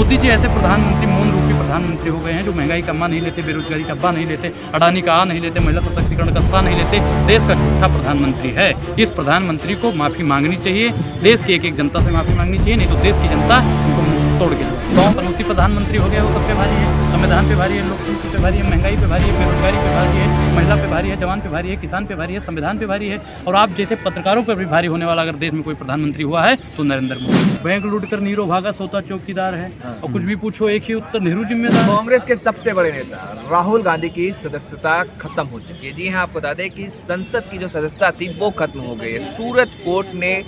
मोदी जी ऐसे प्रधानमंत्री, मौन रूपी प्रधानमंत्री हो गए हैं जो महंगाई का अम्मा नहीं लेते, बेरोजगारी का अब्बा नहीं लेते, अडानी का आ नहीं लेते, महिला सशक्तिकरण का सा नहीं लेते। देश का झूठा प्रधानमंत्री है। इस प्रधानमंत्री को माफ़ी मांगनी चाहिए, देश की एक एक जनता से माफ़ी मांगनी चाहिए, नहीं तो देश की जनता उनको मुंह तोड़ के पनौती प्रधानमंत्री हो गया, वो सब पे भारी है, संविधान पे भारी है, लोकतंत्र पे भारी है, महंगाई पे भारी है, बेरोजगारी पे भारी है, महिला पे भारी है, जवान पे भारी है, किसान पे भारी है, संविधान पे भारी है। और आप जैसे पत्रकारों पर भी भारी होने वाला अगर देश में कोई प्रधानमंत्री हुआ है तो नरेंद्र मोदी। बैंक लूट कर नीरो भागा, सोता चौकीदार है। और कुछ भी पूछो एक ही उत्तर, नेहरू जिम्मेदार। कांग्रेस के सबसे बड़े नेता राहुल गांधी की सदस्यता खत्म हो चुकी है। जी हाँ, आपको बता दें कि संसद की जो सदस्यता थी वो खत्म हो गई है। सूरत कोर्ट ने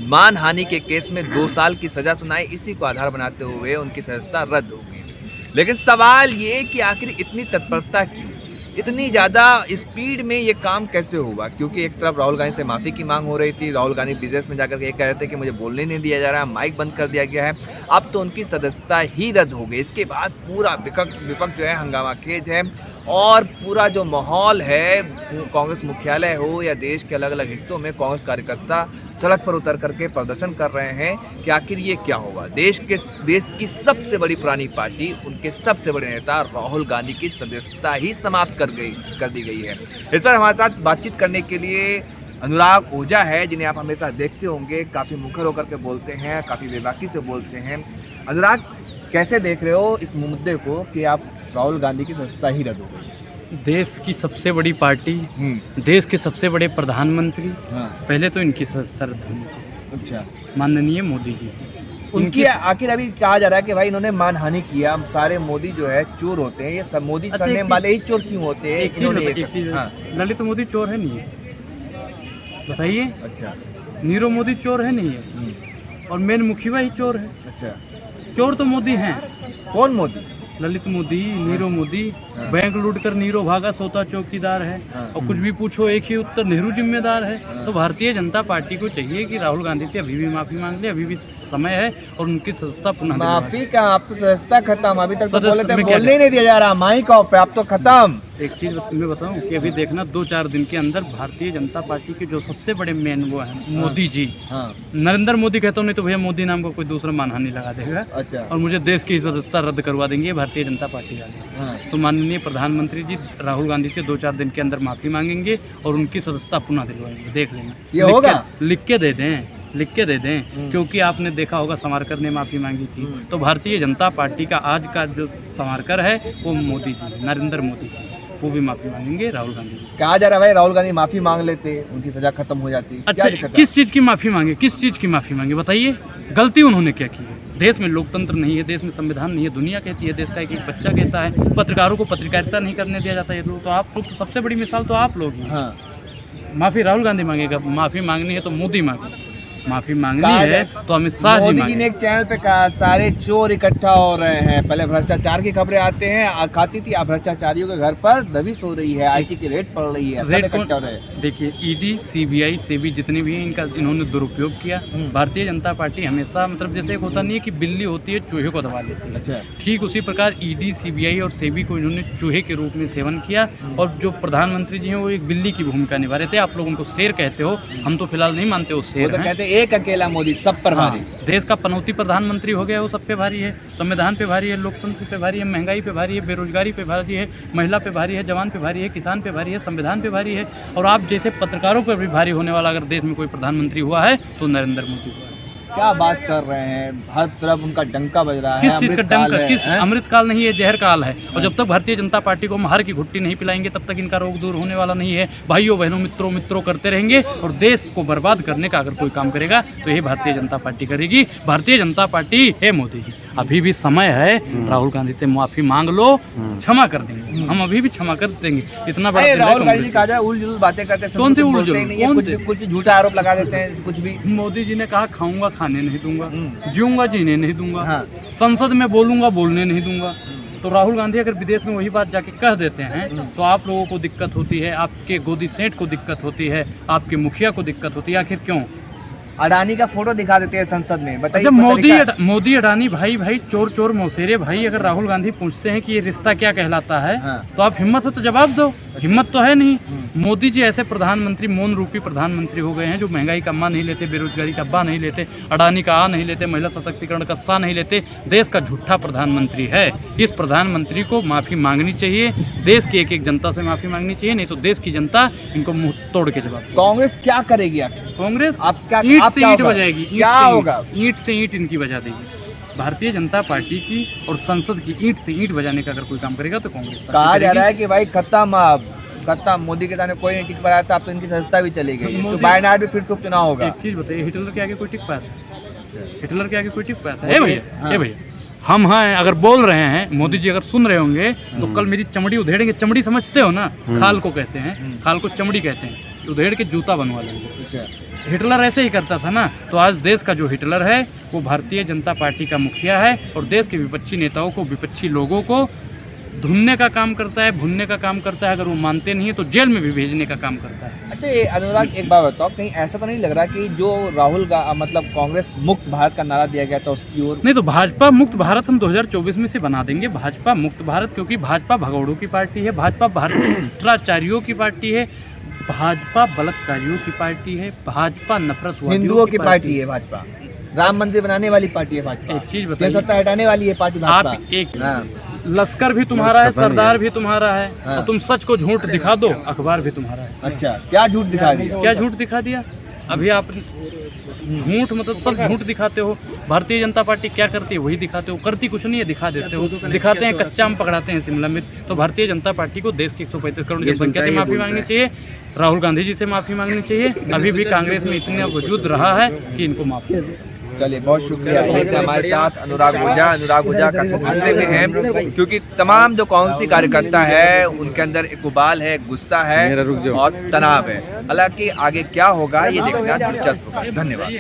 मानहानि के केस में 2 साल की सजा सुनाई, इसी को आधार बनाते हुए उनकी सदस्यता रद्द हो गई। लेकिन सवाल ये कि आखिर इतनी तत्परता क्यों, इतनी ज़्यादा स्पीड में ये काम कैसे हुआ? क्योंकि एक तरफ राहुल गांधी से माफ़ी की मांग हो रही थी, राहुल गांधी बिजनेस में जाकर के ये कह रहे थे कि मुझे बोलने नहीं दिया जा रहा है, माइक बंद कर दिया गया है। अब तो उनकी सदस्यता ही रद्द हो गई। इसके बाद पूरा विपक्ष जो है हंगामा खेज है और पूरा जो माहौल है, कांग्रेस मुख्यालय हो या देश के अलग अलग हिस्सों में कांग्रेस कार्यकर्ता सड़क पर उतर करके प्रदर्शन कर रहे हैं कि आखिर ये क्या होगा। देश की सबसे बड़ी पुरानी पार्टी, उनके सबसे बड़े नेता राहुल गांधी की सदस्यता ही समाप्त कर दी गई है। इस पर हमारे साथ बातचीत करने के लिए अनुराग ओझा है, जिन्हें आप हमेशा देखते होंगे, काफ़ी मुखर होकर के बोलते हैं, काफ़ी बेबाकी से बोलते हैं। अनुराग, कैसे देख रहे हो इस मुद्दे को कि आप राहुल गांधी की सदस्यता ही रद्द हो गई? देश की सबसे बड़ी पार्टी, देश के सबसे बड़े प्रधानमंत्री, पहले तो इनकी सदस्यता रद्द होनी चाहिए। अच्छा, माननीय मोदी जी उनकी आखिर अभी कहा जा रहा है कि भाई इन्होंने मानहानि किया, सारे मोदी जो है चोर होते हैं, ये सब मोदी सरनेम वाले ही चोर क्यों होते हैं? एक चीज, ललित मोदी चोर है नहीं है, बताइए। अच्छा, नीरव मोदी चोर है नहीं है, और मेन मुखिया ही चोर है। अच्छा, चोर तो मोदी हैं। कौन मोदी? ललित मोदी, नीरव मोदी। बैंक लूट कर नीरो भागा, सोता चौकीदार है। और कुछ भी पूछो एक ही उत्तर, नेहरू जिम्मेदार है। तो भारतीय जनता पार्टी को चाहिए कि राहुल गांधी से अभी भी माफी मांग ले, अभी भी समय है, और उनकी सदस्यता पुनः माफी का। आप तो सदस्यता खत्म, अभी तक तो बोले थे बोलने ही नहीं दिया जा रहा, माइक ऑफ है, आप तो खत्म। एक चीज मैं बताऊं कि अभी देखना 2-4 दिन के अंदर भारतीय जनता पार्टी के जो सबसे बड़े मेन वो हैं मोदी जी, नरेंद्र मोदी कहता हूँ, नहीं तो भैया मोदी नाम का कोई दूसरा मानहानि लगा देगा। अच्छा, और मुझे देश की सदस्यता रद्द करवा देंगे भारतीय जनता पार्टी वाले। तो माननीय प्रधानमंत्री जी राहुल गांधी से 2-4 दिन के अंदर माफी मांगेंगे और उनकी सदस्यता पुनः दिलवाएंगे। देख लेना, ये होगा। लिख के दे दें, क्योंकि आपने देखा होगा सावरकर ने माफी मांगी थी। तो भारतीय जनता पार्टी का आज का जो सावरकर है वो मोदी जी, नरेंद्र मोदी जी, वो भी माफी मांगेंगे राहुल गांधी। कहा जा रहा है भाई राहुल गांधी माफी मांग लेते, उनकी सजा खत्म हो जाती। अच्छा, किस चीज की माफी मांगे, किस चीज की माफी मांगे, बताइए। गलती उन्होंने क्या की है? देश में लोकतंत्र नहीं है, देश में संविधान नहीं है, दुनिया कहती है, देश का एक एक बच्चा कहता है, पत्रकारों को पत्रकारिता नहीं करने दिया जाता है। तो आप लोग, सबसे बड़ी मिसाल तो आप लोग हैं। माफी राहुल गांधी मांगेगा, माफी मांगनी है तो मोदी मांगे, माफी मांगनी है तो अमित शाह जी मोदी जी ने एक चैनल पे कहा सारे चोर इकट्ठा हो रहे हैं। पहले भ्रष्टाचार की खबरें आते हैं, खाती थी, अब भ्रष्टाचारियों के घर पर दबिश हो रही है, आईटी की रेट पड़ रही है, रेट इकट्ठा हो रहे हैं। देखिए, ईडी, सीबीआई, सेबी जितने भी हैं, इनका इन्होंने दुरुपयोग किया। भारतीय जनता पार्टी हमेशा, मतलब जैसे एक होता नहीं है कि बिल्ली होती है चूहे को दबा लेती है। अच्छा, ठीक उसी प्रकार ईडी, सीबीआई और सेबी को इन्होंने चूहे के रूप में सेवन किया। और जो प्रधानमंत्री जी हैं वो एक बिल्ली की भूमिका निभा रहे थे। आप लोग उनको शेर कहते हो, हम तो फिलहाल नहीं मानते वो शेर हैं। कहते एक अकेला मोदी सब पर भारी। देश का पनौती प्रधानमंत्री हो गया, वो सब पे भारी है, संविधान पे भारी है, लोकतंत्र पे भारी है, महंगाई पे भारी है, बेरोजगारी पे भारी है, महिला पे भारी है, जवान पे भारी है, किसान पे भारी है, संविधान पे भारी है। और आप जैसे पत्रकारों पर भी भारी होने वाला अगर देश में कोई प्रधानमंत्री हुआ है तो नरेंद्र मोदी हुआ है। क्या बात कर रहे हैं, हर तरफ उनका डंका बज रहा है। किस चीज का डंका? किस अमृत काल नहीं है, जहर काल है। और जब तक भारतीय जनता पार्टी को हम हर की घुट्टी नहीं पिलाएंगे तब तक इनका रोग दूर होने वाला नहीं है। भाइयों बहनों, मित्रों करते रहेंगे, और देश को बर्बाद करने का अगर कोई काम करेगा तो ये भारतीय जनता पार्टी करेगी। भारतीय जनता पार्टी है मोदी जी, अभी भी समय है, राहुल गांधी से माफी मांग लो, क्षमा कर देंगे, हम अभी भी क्षमा कर देंगे। इतना बड़ा राहुल गांधी कहा जाए उलझुल बातें करते हैं, कौन से उलझुल, कुछ झूठा आरोप लगा देते हैं, कुछ भी। मोदी जी ने कहा खाऊंगा खाने नहीं दूंगा, जीऊंगा जीने नहीं दूंगा, संसद में बोलूंगा बोलने नहीं दूंगा। तो राहुल गांधी अगर विदेश में वही बात जाके कह देते हैं तो आप लोगों को दिक्कत होती है, आपके गोदी सेठ को दिक्कत होती है, आपके मुखिया को दिक्कत होती है। आखिर क्यों? अडानी का फोटो दिखा देते हैं संसद में, बताइए। अच्छा, कोई तरीका है? मोदी अडानी भाई भाई चोर चोर मौसेरे भाई, अगर राहुल गांधी पूछते हैं कि ये रिश्ता क्या कहलाता है, हाँ। तो आप हिम्मत हो तो जवाब दो। हिम्मत तो है नहीं। मोदी जी ऐसे प्रधानमंत्री, मौन रूपी प्रधानमंत्री हो गए हैं जो महंगाई का अम्मा नहीं लेते, बेरोजगारी का अब्बा नहीं लेते, अडानी का आ नहीं लेते, महिला सशक्तिकरण का सा नहीं लेते, देश का झूठा प्रधानमंत्री है। इस प्रधानमंत्री को माफ़ी मांगनी चाहिए, देश की एक एक जनता से माफ़ी मांगनी चाहिए, नहीं तो देश की जनता इनको मुंह तोड़ के जवाब देगी। कांग्रेस क्या करेगी आखिर? कांग्रेस आप क्या- ईंट आप से क्या ईंट होगा? बजाएगी, क्या होगा? ईंट से ईंट इनकी बजा देगी। भारतीय जनता पार्टी की और संसद की ईंट से ईंट बजाने का अगर कोई काम करेगा तो कांग्रेस पार्टी कहा जा करेगी। रहा है कि भाई खत्म मोदी के सामने कोई नहीं टिक पाया था, अब तो इनकी सदस्यता भी चली गई, तो मोदी- वायनाड में फिर से उपचुनाव होगा। एक चीज बताइए, हिटलर के आगे कोई टिक पाया था? हिटलर के आगे कोई टिक पाया था? मोदी- भैया, हाँ। ए भैया, हम हैं, अगर बोल रहे हैं, मोदी जी अगर सुन रहे होंगे तो कल मेरी चमड़ी उधेड़ेंगे। चमड़ी समझते हो ना, खाल को कहते हैं, खाल को चमड़ी कहते हैं, उधेड़ के जूता बनवा लेंगे। अच्छा, हिटलर ऐसे ही करता था ना। तो आज देश का जो हिटलर है वो भारतीय जनता पार्टी का मुखिया है और देश के विपक्षी नेताओं को, विपक्षी लोगों को धुनने का काम करता है, भुनने का काम करता है। अगर वो मानते नहीं है तो जेल में भी भेजने का काम करता है। अच्छा ये अनुराग एक बात बताओ, कहीं ऐसा तो नहीं लग रहा कि जो मतलब कांग्रेस मुक्त भारत का नारा दिया गया था उसकी ओर? नहीं तो भाजपा मुक्त भारत हम 2024 में से बना देंगे। भाजपा मुक्त भारत, क्योंकि भाजपा भगौड़ों की पार्टी है, भाजपा भ्रष्टाचारियों की पार्टी है, भाजपा बलात्कारियों की पार्टी है, भाजपा नफरत हिंदुओं की पार्टी है भाजपा, राम मंदिर बनाने वाली पार्टी है भाजपा, एक चीज बताइए, जनसत्ता हटाने वाली है पार्टी भाजपा। आप एक हाँ, लश्कर भी तुम्हारा है, सरदार भी तुम्हारा है, हाँ। और तुम सच को झूठ दिखा दो, अखबार भी तुम्हारा है। अच्छा क्या झूठ दिखा दिया? क्या झूठ दिखा दिया? अभी आप झूठ मतलब सब झूठ दिखाते हो। भारतीय जनता पार्टी क्या करती है वही दिखाते हो, करती कुछ नहीं है, दिखा देते हो। दिखाते हैं कच्चा आम, पकड़ाते हैं शिमला मिर्च। तो भारतीय जनता पार्टी को देश की 135 करोड़ जनसंख्या से माफी मांगनी चाहिए, राहुल गांधी जी से माफी मांगनी चाहिए। अभी भी कांग्रेस में इतना वजूद रहा है कि इनको माफी। चलिए बहुत शुक्रिया। ये थे हमारे साथ अनुराग ओझा काफी गुस्से में हैं क्योंकि तमाम जो कांग्रेसी कार्यकर्ता है उनके अंदर एक उबाल है, गुस्सा है और तनाव है। हालांकि आगे क्या होगा ये देखना दिलचस्प होगा। धन्यवाद।